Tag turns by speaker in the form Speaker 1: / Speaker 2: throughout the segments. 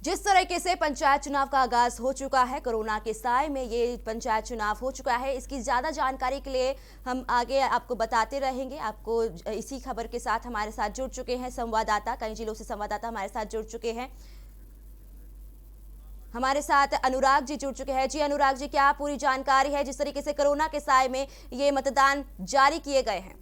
Speaker 1: जिस तरीके से पंचायत चुनाव का आगाज हो चुका है, कोरोना के साए में ये पंचायत चुनाव हो चुका है। इसकी ज्यादा जानकारी के लिए हम आगे आपको बताते रहेंगे। आपको इसी खबर के साथ हमारे साथ जुड़ चुके हैं संवाददाता, कई जिलों से संवाददाता हमारे साथ जुड़ चुके हैं। हमारे साथ अनुराग जी जुड़ चुके हैं। जी अनुराग जी, क्या पूरी जानकारी है जिस तरीके से कोरोना के साए में ये मतदान जारी किए गए हैं?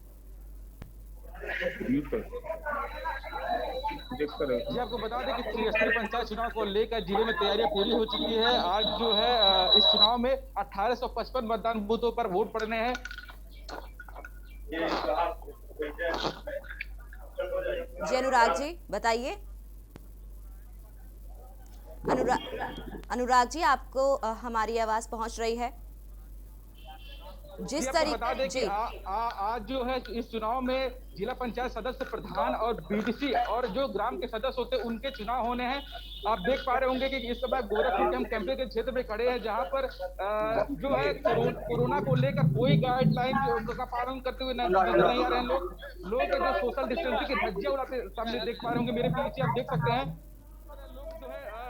Speaker 2: जी आपको बता दें कि त्रिस्तरीय पंचायत चुनाव को लेकर जिले में तैयारियां पूरी हो चुकी है। आज जो है इस चुनाव में 1855 मतदान बूथों पर वोट पड़ने हैं।
Speaker 1: जी अनुराग जी बताइए। अनुराग जी, आपको हमारी आवाज पहुंच रही है?
Speaker 2: जी आपको बता दें कि आज जो है इस चुनाव में जिला पंचायत सदस्य, प्रधान और बीडीसी और जो ग्राम के सदस्य होते हैं उनके चुनाव होने हैं। आप देख पा रहे होंगे कि इस समय गोरखपुर के हम कैंपे के क्षेत्र में खड़े हैं, जहां पर जो है कोरोना को लेकर कोई गाइडलाइन का पालन करते हुए नजर नहीं आ रहे हैं। लोग जो सोशल डिस्टेंसिंग की धज्जियां उड़ाते सामने देख पा रहे होंगे। मेरे पीछे आप देख सकते हैं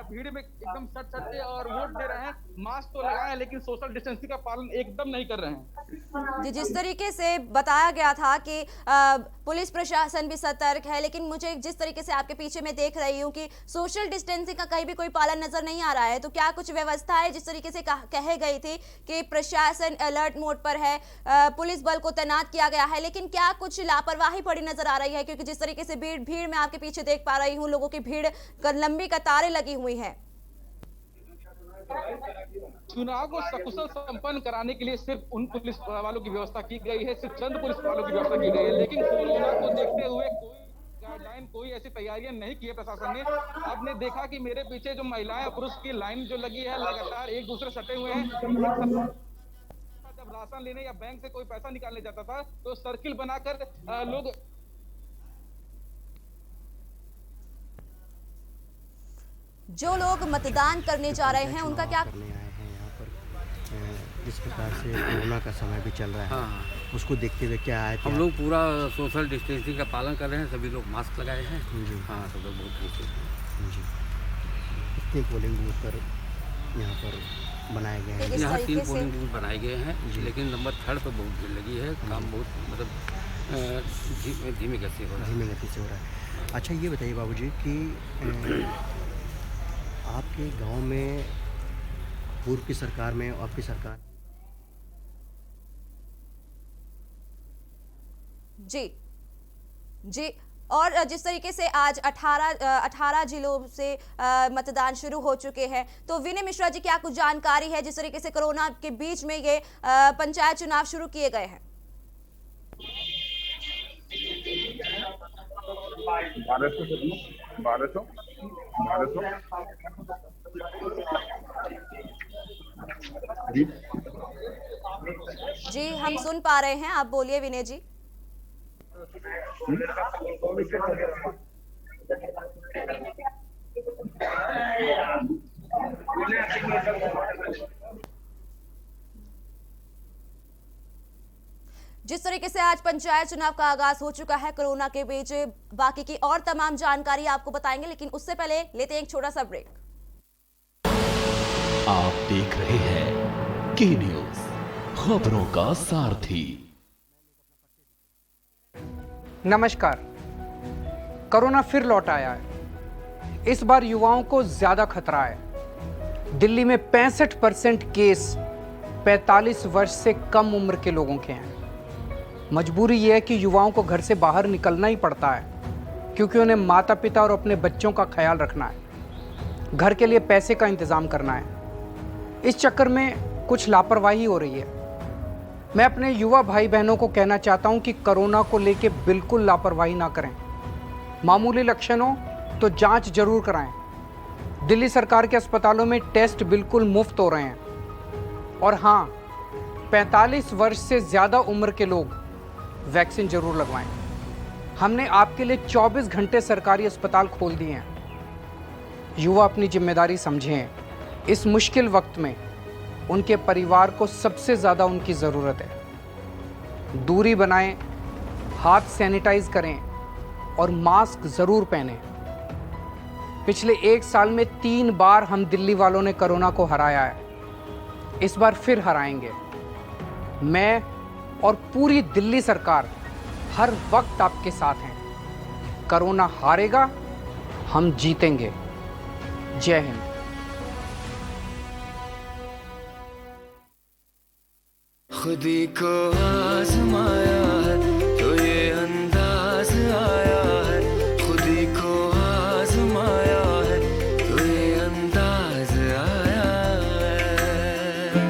Speaker 2: भीड़ में एकदम सट के और वोट दे रहे हैं। मास्क तो लगाए हैं लेकिन सोशल डिस्टेंसिंग का पालन एकदम नहीं कर रहे हैं।
Speaker 1: जिस तरीके से बताया गया था कि पुलिस प्रशासन भी सतर्क है, लेकिन मुझे जिस तरीके से आपके पीछे मैं देख रही हूं कि सोशल डिस्टेंसिंग का कहीं भी कोई पालन नजर नहीं आ रहा है। तो क्या कुछ व्यवस्था है? जिस तरीके से कहे गई थी कि प्रशासन अलर्ट मोड पर है, पुलिस बल को तैनात किया गया है, लेकिन क्या कुछ लापरवाही पड़ी नजर आ रही है? क्योंकि जिस तरीके से भीड़ में आपके पीछे देख पा रही हूँ, लोगों की भीड़ लंबी कतारें लगी हुई है।
Speaker 2: चुनाव को सकुशल संपन्न कराने के लिए सिर्फ उन पुलिस वालों की व्यवस्था की गई है, सिर्फ चंद पुलिस वालों की व्यवस्था की गई है, लेकिन कोरोना को देखते हुए कोई गाइडलाइन, कोई ऐसी तैयारियां नहीं की है प्रशासन ने। आपने देखा कि मेरे पीछे जो महिलाएं और पुरुष की लाइन जो लगी है, लगातार एक दूसरे सटे हुए हैं। जब राशन लेने या बैंक से कोई पैसा निकालने जाता था तो सर्किल बनाकर लोग
Speaker 1: जो लोग मतदान करने जा रहे हैं उनका क्या
Speaker 3: करने आए हैं यहाँ पर, जिस प्रकार से कोरोना का समय भी चल रहा है,
Speaker 4: हाँ,
Speaker 3: उसको देखते हुए क्या आए थे?
Speaker 4: हम लोग पूरा सोशल डिस्टेंसिंग का पालन कर रहे हैं। सभी लोग मास्क लगाए हैं
Speaker 3: जी।
Speaker 4: हाँ, सब लोग बहुत खुश हैं
Speaker 3: जी। कितने पोलिंग बूथ पर यहाँ पर बनाए गए हैं?
Speaker 4: यहाँ 3 पोलिंग बूथ बनाए गए हैं, लेकिन नंबर 3 पर बहुत भीड़ लगी है। काम बहुत मतलब धीमी गति से हो रहा है।
Speaker 3: धीमी गति से हो रहा है। अच्छा ये बताइए बाबूजी कि आपके गांव में पूर्व की सरकार में और आपकी सरकार
Speaker 1: जी और जिस तरीके से आज 18 जिलों से मतदान शुरू हो चुके हैं, तो विनय मिश्रा जी, क्या कुछ जानकारी है जिस तरीके से कोरोना के बीच में ये पंचायत चुनाव शुरू किए गए हैं?
Speaker 5: 1200
Speaker 1: जी हम सुन पा रहे हैं, आप बोलिए विनय जी। जिस तरीके से आज पंचायत चुनाव का आगाज हो चुका है कोरोना के बीच, बाकी की और तमाम जानकारी आपको बताएंगे, लेकिन उससे पहले लेते हैं एक छोटा सा ब्रेक।
Speaker 6: आप देख रहे हैं के न्यूज, खबरों का सारथी।
Speaker 7: नमस्कार। कोरोना फिर लौट आया है। इस बार युवाओं को ज्यादा खतरा है। दिल्ली में 65% केस 45 वर्ष से कम उम्र के लोगों के हैं। मजबूरी यह है कि युवाओं को घर से बाहर निकलना ही पड़ता है, क्योंकि उन्हें माता पिता और अपने बच्चों का ख्याल रखना है, घर के लिए पैसे का इंतजाम करना है। इस चक्कर में कुछ लापरवाही हो रही है। मैं अपने युवा भाई बहनों को कहना चाहता हूं कि कोरोना को लेकर बिल्कुल लापरवाही ना करें। मामूली लक्षण हो तो जांच जरूर कराएं। दिल्ली सरकार के अस्पतालों में टेस्ट बिल्कुल मुफ्त हो रहे हैं। और हाँ, 45 वर्ष से ज़्यादा उम्र के लोग वैक्सीन जरूर लगवाएं। हमने आपके लिए 24 घंटे सरकारी अस्पताल खोल दिए हैं। युवा अपनी जिम्मेदारी समझें। इस मुश्किल वक्त में उनके परिवार को सबसे ज़्यादा उनकी ज़रूरत है। दूरी बनाएं, हाथ सैनिटाइज करें और मास्क ज़रूर पहनें। पिछले 1 साल में 3 बार हम दिल्ली वालों ने कोरोना को हराया है। इस बार फिर हराएंगे। मैं और पूरी दिल्ली सरकार हर वक्त आपके साथ हैं। कोरोना हारेगा, हम जीतेंगे। जय हिंद।
Speaker 5: खुदी को आजमाया है तो ये अंदाज आया है, खुदी को आजमाया है तो ये अंदाज आया है।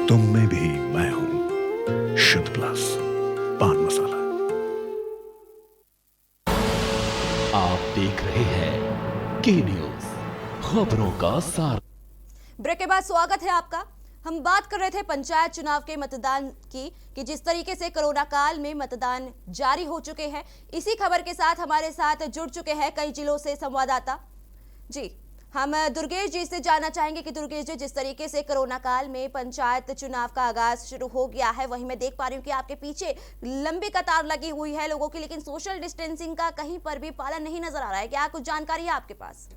Speaker 6: तुम में भी मैं हूं, शुद्ध प्लस पान मसाला। आप देख रहे हैं के न्यूज, खबरों का सार।
Speaker 1: ब्रेक के बाद स्वागत है आपका। हम बात कर रहे थे पंचायत चुनाव के मतदान की कि जिस तरीके से कोरोना काल में मतदान जारी हो चुके हैं। इसी खबर के साथ हमारे साथ जुड़ चुके हैं कई जिलों से संवाददाता। जी, हम दुर्गेश जी से जानना चाहेंगे कि दुर्गेश जी, जिस तरीके से कोरोना काल में पंचायत चुनाव का आगाज शुरू हो गया है, वहीं मैं देख पा रही हूँ कि आपके पीछे लंबी कतार लगी हुई है लोगों की, लेकिन सोशल डिस्टेंसिंग का कहीं पर भी पालन नहीं नजर आ रहा है। क्या कुछ जानकारी है आपके पास?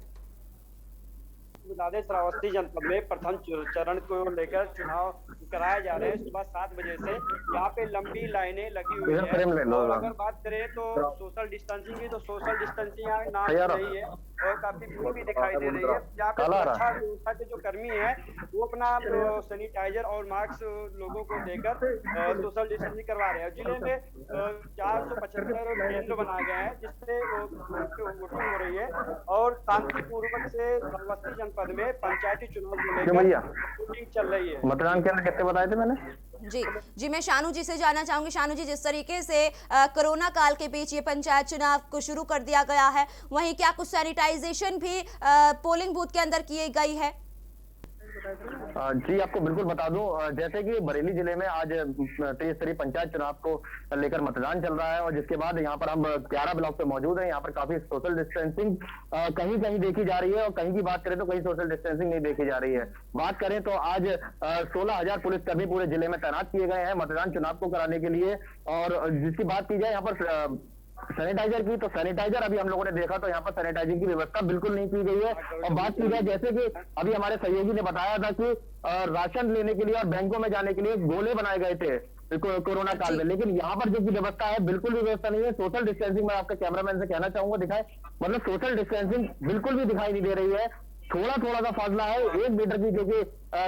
Speaker 8: बता दें, श्रावस्ती जनपद में प्रथम चरण को लेकर चुनाव कराए जा रहे हैं। सुबह 7 बजे से यहाँ पे लंबी लाइनें लगी हुई है। और अगर बात करें तो सोशल डिस्टेंसिंग की, तो सोशल डिस्टेंसिंग यहाँ नाम रही है और काफी भीड़ भी दिखाई दे रही है। यहाँ पे सुरक्षा व्यवस्था के जो कर्मी है वो अपना सैनिटाइजर और मास्क लोगों को देकर सोशल डिस्टेंसिंग करवा रहे हैं। जिले में 475 केंद्र बनाए गए हैं जिससे वोटिंग हो रही है और शांतिपूर्वक से श्रावस्ती जनपद में पंचायती चुनाव को लेकर वोटिंग चल रही है।
Speaker 9: मतदान केंद्र कितने बताए थे मैंने?
Speaker 1: जी, मैं शानू जी से जानना चाहूंगी। शानू जी, जिस तरीके से कोरोना काल के बीच ये पंचायत चुनाव को शुरू कर दिया गया है, वहीं क्या कुछ सैनिटाइजेशन भी पोलिंग बूथ के अंदर की गई है?
Speaker 9: जी, आपको बिल्कुल बता दूं, जैसे कि बरेली जिले में आज त्रिस्तरीय पंचायत चुनाव को लेकर मतदान चल रहा है और जिसके बाद यहाँ पर हम 11 ब्लॉक पे मौजूद हैं। यहाँ पर काफी सोशल डिस्टेंसिंग कहीं कहीं देखी जा रही है और कहीं की बात करें तो कहीं सोशल डिस्टेंसिंग नहीं देखी जा रही है। बात करें तो आज 16,000 पुलिसकर्मी पूरे जिले में तैनात किए गए हैं मतदान चुनाव को कराने के लिए। और जिसकी बात की जाए यहाँ पर सैनिटाइजर की, तो सैनिटाइजर अभी हम लोगों ने देखा तो यहाँ पर सैनिटाइजिंग की व्यवस्था बिल्कुल नहीं की गई है। और बात की जाए जैसे कि अभी हमारे सहयोगी ने बताया था कि राशन लेने के लिए और बैंकों में जाने के लिए गोले बनाए गए थे कोरोना काल में, लेकिन यहाँ पर जो व्यवस्था है बिल्कुल भी व्यवस्था नहीं है। सोशल डिस्टेंसिंग मैं आपके कैमरामैन से कहना चाहूंगा दिखाए, मतलब सोशल डिस्टेंसिंग बिल्कुल भी दिखाई नहीं दे रही है। थोड़ा थोड़ा सा फासला है, 1 मीटर की जो कि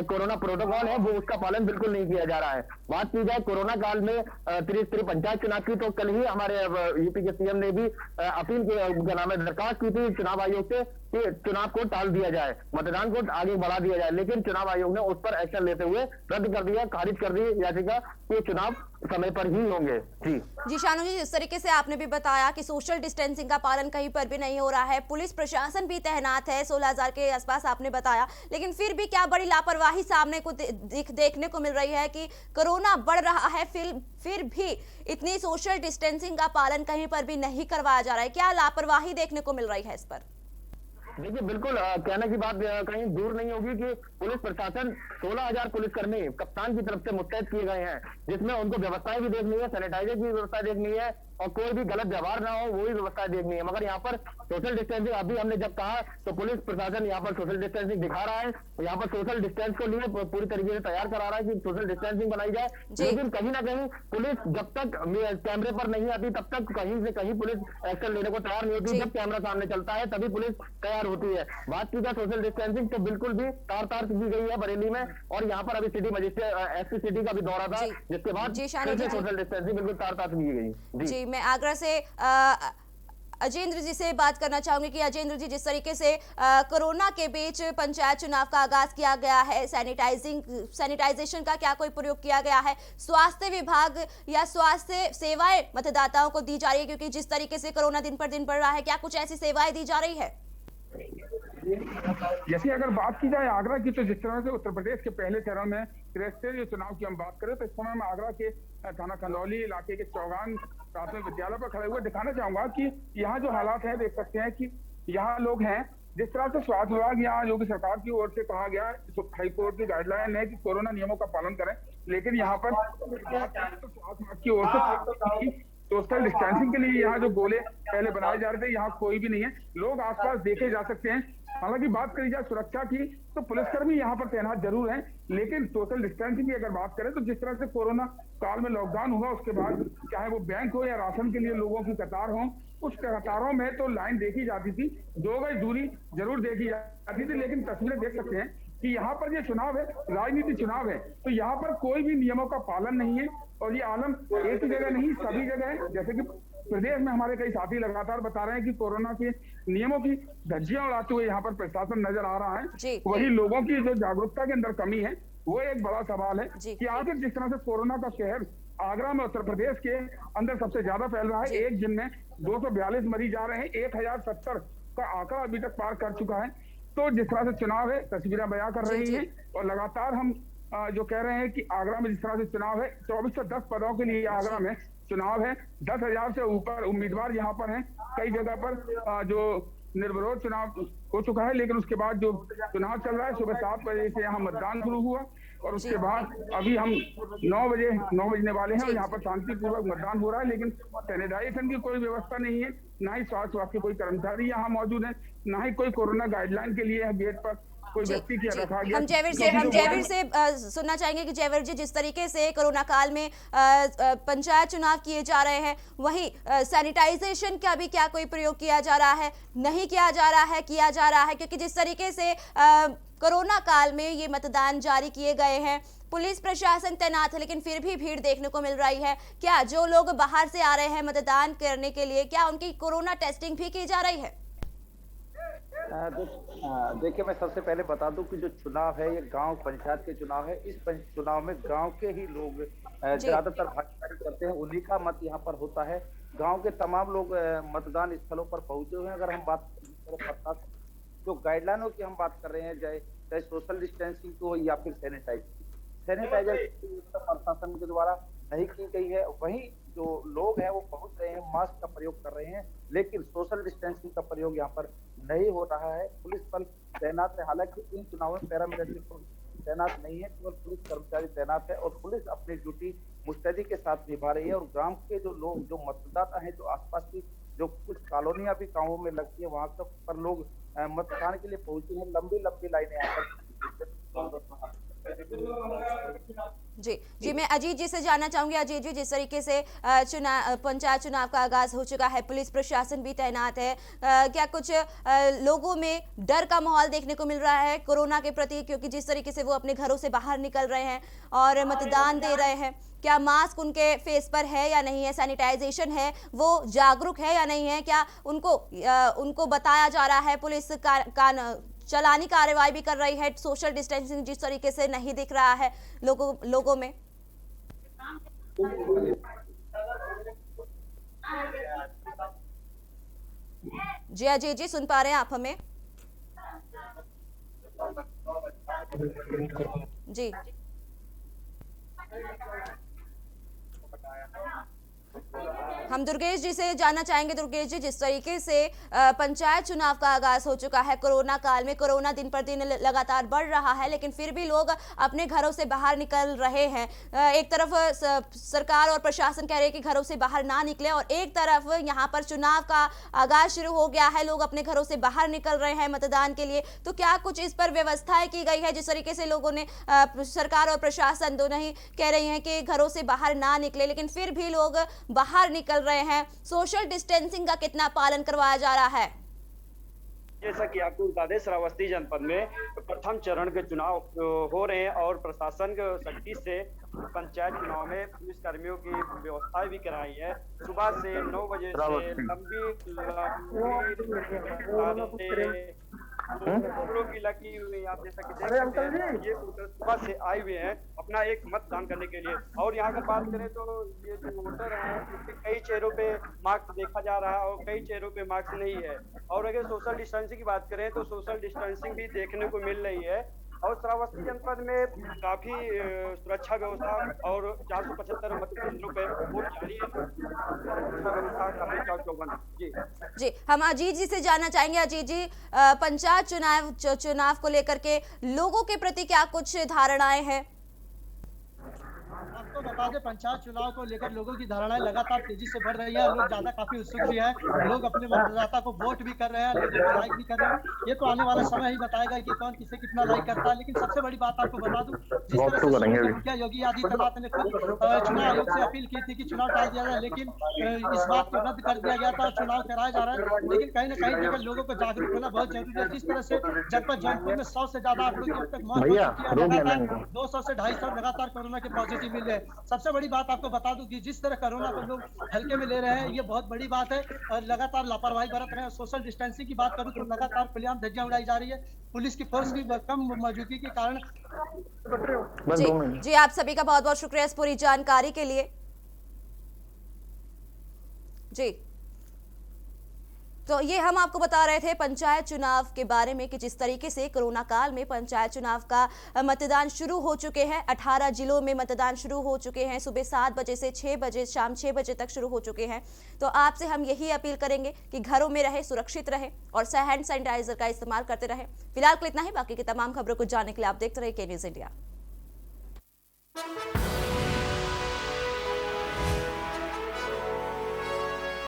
Speaker 9: कोरोना प्रोटोकॉल है वो उसका पालन बिल्कुल नहीं किया जा रहा है। बात की जाए कोरोना काल में त्रिस्तरीय पंचायत चुनाव की, तो कल ही हमारे यूपी के सीएम ने भी अपील क्या नाम है दरखास्त की थी चुनाव आयोग से कि चुनाव को टाल दिया जाए, मतदान को आगे बढ़ा दिया जाए, लेकिन चुनाव आयोग ने उस पर एक्शन लेते हुए रद्द कर दिया, खारिज कर दी याचिका कि चुनाव समय पर ही होंगे। जी
Speaker 1: शानू जी, जिस तरीके से आपने भी बताया कि सोशल डिस्टेंसिंग का पालन कहीं पर भी नहीं हो रहा है, पुलिस प्रशासन भी तैनात है 16,000 के आसपास आपने बताया, लेकिन फिर भी क्या बड़ी लापरवाही सामने को देखने को मिल रही है कि कोरोना बढ़ रहा है, फिर भी इतनी सोशल डिस्टेंसिंग का पालन कहीं पर भी नहीं करवाया जा रहा है। क्या लापरवाही देखने को मिल रही है इस पर?
Speaker 9: देखिए, बिल्कुल कहने की बात कहीं दूर नहीं होगी कि पुलिस प्रशासन 16,000 पुलिसकर्मी कप्तान की तरफ से मुस्तैद किए गए हैं, जिसमें उनको व्यवस्थाएं भी देखनी है, सैनिटाइजर की व्यवस्था देखनी है और कोई भी गलत व्यवहार ना हो वो भी व्यवस्था देखनी है। मगर यहाँ पर सोशल डिस्टेंसिंग अभी हमने जब कहा तो पुलिस प्रशासन यहाँ पर सोशल डिस्टेंसिंग दिखा रहा है, यहाँ पर सोशल डिस्टेंस को लिए पूरी तरीके से तैयार करा रहा है कि सोशल डिस्टेंसिंग बनाई जाए, लेकिन कहीं ना कहीं पुलिस जब तक कैमरे पर नहीं आती तब तक कहीं से कहीं पुलिस एक्शन लेने को तैयार नहीं होती। जब कैमरा सामने चलता है तभी पुलिस तैयार होती है। बात की जाए सोशल डिस्टेंसिंग तो बिल्कुल भी तार की गई है बरेली में, और यहाँ पर अभी सिटी मजिस्ट्रेट एसपी सिटी का भी दौरा था, जिसके बाद सोशल डिस्टेंसिंग बिल्कुल तार की गई।
Speaker 1: जी, मैं आगरा से अजेंद्र जी से बात करना चाहूंगी कि अजेंद्र जी, जिस तरीके से कोरोना के बीच पंचायत चुनाव का आगाज किया गया है, सैनिटाइजेशन का क्या कोई प्रयोग किया गया है? स्वास्थ्य विभाग या स्वास्थ्य सेवाएं मतदाताओं को दी जा रही है, क्योंकि जिस तरीके से कोरोना दिन पर दिन बढ़ रहा है, क्या कुछ ऐसी सेवाएं दी जा रही है?
Speaker 2: जैसे अगर बात की जाए आगरा की, तो जिस तरह से उत्तर प्रदेश के पहले चरण में त्रिस्तरीय चुनाव की हम बात करें तो इस समय मैं आगरा के थाना खंदौली इलाके के चौगान प्राथमिक विद्यालय पर खड़े हुए दिखाना चाहूंगा कि यहाँ जो हालात है देख सकते हैं कि यहाँ लोग हैं, जिस तरह से स्वास्थ्य विभाग यहाँ योगी सरकार की ओर से कहा गया, हाईकोर्ट की गाइडलाइन है कि कोरोना नियमों का पालन करें, लेकिन यहाँ पर स्वास्थ्य विभाग की ओर से सोशल डिस्टेंसिंग के लिए यहाँ जो गोले पहले बनाए जा रहे थे, यहाँ कोई भी नहीं है, लोग आसपास देखे जा सकते हैं। हालांकि बात करी जाए सुरक्षा की तो पुलिसकर्मी यहाँ पर तैनात जरूर हैं, लेकिन सोशल डिस्टेंसिंग की अगर बात करें तो जिस तरह से कोरोना काल में लॉकडाउन हुआ उसके बाद चाहे वो बैंक हो या राशन के लिए लोगों की कतार हो, उस कतारों में तो लाइन देखी जाती थी, 2 गज दूरी जरूर देखी जाती थी, लेकिन तस्वीरें देख सकते हैं कि यहाँ पर ये चुनाव है, राजनीतिक चुनाव है, तो यहाँ पर कोई भी नियमों का पालन नहीं है। और ये आलम एक ही जगह नहीं, सभी जगह है। जैसे कि प्रदेश में हमारे कई साथी लगातार बता रहे हैं कि कोरोना के नियमों की धज्जियां उड़ाते हुए यहाँ पर प्रशासन नजर आ रहा है। वही लोगों की जो जागरूकता के अंदर कमी है वो एक बड़ा सवाल है कि आखिर जिस तरह से कोरोना का कहर आगरा में, उत्तर प्रदेश के अंदर सबसे ज्यादा फैल रहा है, एक दिन में 242 मरीज आ रहे हैं, 1070 का आंकड़ा अभी तक पार कर चुका है। तो जिस तरह से चुनाव है, तस्वीरें बयां कर रही हैं और लगातार हम जो कह रहे हैं कि आगरा में जिस तरह से चुनाव है, 2410 पदों के लिए आगरा में चुनाव है, 10,000 से ऊपर उम्मीदवार यहाँ पर हैं। कई जगह पर जो निर्विरोध चुनाव हो चुका है, लेकिन उसके बाद जो चुनाव चल रहा है, सुबह 7 बजे से यहाँ मतदान शुरू हुआ और उसके बाद अभी हम 9 बजने वाले हैं और यहाँ पर शांतिपूर्वक मतदान हो रहा है, लेकिन सैनिटाइजेशन की कोई व्यवस्था नहीं है, ना ही स्वास्थ्य विभाग के कोई कर्मचारी यहाँ मौजूद है, ना ही कोई कोरोना गाइडलाइन के लिए गेट पर कोई व्यक्ति की रखा गया।
Speaker 1: हम जयवीर से सुनना चाहेंगे कि जयवीर जी, जिस तरीके से कोरोना काल में पंचायत चुनाव किए जा रहे हैं, वहीं सैनिटाइजेशन का भी क्या कोई प्रयोग किया जा रहा है, नहीं किया जा रहा है, किया जा रहा है? क्योंकि जिस तरीके से कोरोना काल में ये मतदान जारी किए गए हैं, पुलिस प्रशासन तैनात है, लेकिन फिर भी भीड़ देखने को मिल रही है। क्या जो लोग बाहर से आ रहे हैं मतदान करने के लिए, क्या उनकी कोरोना टेस्टिंग भी की जा रही है?
Speaker 10: देखिए, मैं सबसे पहले बता दूं कि जो चुनाव है ये गांव पंचायत के चुनाव है। इस चुनाव में गांव के ही लोग ज्यादातर भागीदारी करते हैं, उन्हीं का मत यहाँ पर होता है। गांव के तमाम लोग मतदान स्थलों पर पहुंचे हुए हैं। अगर हम बात करें जो गाइडलाइनों की हम बात कर रहे हैं, चाहे सोशल डिस्टेंसिंग को या फिर सैनिटाइजर प्रशासन के द्वारा नहीं की गई है। वहीं जो लोग हैं वो पहुंच रहे हैं, मास्क का प्रयोग कर रहे हैं, लेकिन सोशल डिस्टेंसिंग का प्रयोग यहाँ पर नहीं हो रहा है। पुलिस बल तैनात है, हालांकि इन चुनावों में पैरामिलिट्री तैनात नहीं है, केवल पुलिस कर्मचारी तैनात है और पुलिस अपनी ड्यूटी मुस्तैदी के साथ निभा रही है। और ग्राम के जो लोग, जो मतदाता हैं, जो आसपास की जो कुछ कॉलोनियां भी गाँवों में लगती है, वहां पर लोग मतदान के लिए पहुंचे हैं। लंबी लाइनें यहाँ पर।
Speaker 1: जी, मैं अजीत जी से जानना चाहूंगी। अजीत जी, जिस तरीके से पंचायत चुनाव का आगाज हो चुका है, पुलिस प्रशासन भी तैनात है, क्या कुछ लोगों में डर का माहौल देखने को मिल रहा है कोरोना के प्रति? क्योंकि जिस तरीके से वो अपने घरों से बाहर निकल रहे हैं और मतदान दे रहे हैं, क्या मास्क उनके फेस पर है या नहीं है, सैनिटाइजेशन है, वो जागरूक है या नहीं है, क्या उनको बताया जा रहा है? पुलिस चलानी कार्रवाई भी कर रही है, सोशल डिस्टेंसिंग जिस तरीके से नहीं दिख रहा है लोगों में। जी अजय जी, सुन पा रहे हैं आप हमें? जी हम दुर्गेश जी से जानना चाहेंगे। दुर्गेश जी, जिस तरीके से पंचायत चुनाव का आगाज हो चुका है, कोरोना काल में कोरोना दिन पर दिन लगातार बढ़ रहा है, लेकिन फिर भी लोग अपने घरों से बाहर निकल रहे हैं। एक तरफ सरकार और प्रशासन कह रहे हैं कि घरों से बाहर ना निकले, और एक तरफ यहाँ पर चुनाव का आगाज शुरू हो गया है, लोग अपने घरों से बाहर निकल रहे हैं मतदान के लिए। तो क्या कुछ इस पर व्यवस्थाएं की गई है? जिस तरीके से लोगों ने, सरकार और प्रशासन दोनों ही कह रही हैं कि घरों से बाहर ना निकले, लेकिन फिर भी लोग बाहर निकल रहे हैं। सोशल डिस्टेंसिंग का कितना पालन करवाया जा रहा है?
Speaker 8: जैसा कि आपको बता दें, श्रावस्ती जनपद में प्रथम चरण के चुनाव हो रहे हैं और प्रशासन के सख्ती से पंचायत चुनाव में पुलिस कर्मियों की व्यवस्था भी कराई है। सुबह से 9 बजे से लंबी की लगी हुई, आप जैसा कि देख सकते हैं, ये वोटर सुबह से आए हुए हैं अपना एक मतदान करने के लिए। और यहाँ की बात करें तो ये जो वोटर हैं, उसके कई चेहरों पे मास्क देखा जा रहा है और कई चेहरों पे मास्क नहीं है। और अगर सोशल डिस्टेंसिंग की बात करें तो सोशल डिस्टेंसिंग भी देखने को मिल रही है। और श्रावस्ती जनपद में काफी सुरक्षा व्यवस्था और 475 मतकेंद्रों पर वोट जारी है।
Speaker 1: जी, हम अजीत जी से जानना चाहेंगे। अजीत जी, पंचायत चुनाव को लेकर के लोगों के प्रति क्या कुछ धारणाएं हैं?
Speaker 11: आपको बता दें, पंचायत चुनाव को लेकर लोगों की धारणाएं लगातार तेजी से बढ़ रही है। लोग ज्यादा काफी उत्सुक भी है, लोग अपने मतदाता को वोट भी कर रहे हैं, लोगों को लाइक भी कर रहे हैं। ये तो आने वाला समय ही बताएगा कि कौन किसे कितना लाइक करता है। लेकिन सबसे बड़ी बात आपको बता दूं, जिस तरह से मुखिया योगी आदित्यनाथ ने खुद चुनाव आयोग से अपील की थी कि चुनाव टाल दिया जाए, लेकिन इस बात को रद्द कर दिया गया था, चुनाव कराया जा रहा है। लेकिन कहीं ना कहीं देखकर लोगों को जागरूक होना बहुत जरूरी है। जिस तरह से जनपद जौनपुर में 100 से ज्यादा आंकड़ों की अब तक मौत हो चुकी है, लगातार 200 से 250 लगातार कोरोना के पॉजिटिव मिल रहे हैं। सबसे बड़ी बात आपको बता दूं कि जिस तरह कोरोना को लोग हल्के में ले रहे हैं, ये बहुत बड़ी बात है। और लगातार लापरवाही बरत रहे हैं। सोशल डिस्टेंसिंग की बात करूं तो लगातार खुलेआम धज्जियां उड़ाई जा रही है। पुलिस की फोर्स की कम मौजूदगी के कारण।
Speaker 1: जी आप सभी का बहुत बहुत शुक्रिया इस पूरी जानकारी के लिए। जी तो ये हम आपको बता रहे थे पंचायत चुनाव के बारे में कि जिस तरीके से कोरोना काल में पंचायत चुनाव का मतदान शुरू हो चुके हैं। 18 जिलों में मतदान शुरू हो चुके हैं। सुबह 7 बजे से 6 बजे, शाम 6 बजे तक शुरू हो चुके हैं। तो आपसे हम यही अपील करेंगे कि घरों में रहे, सुरक्षित रहे और हैंड सैनिटाइजर का इस्तेमाल करते रहे। फिलहाल के लिए इतना ही। बाकी की तमाम खबरों को जानने के लिए आप देखते रहिए के न्यूज़ इंडिया।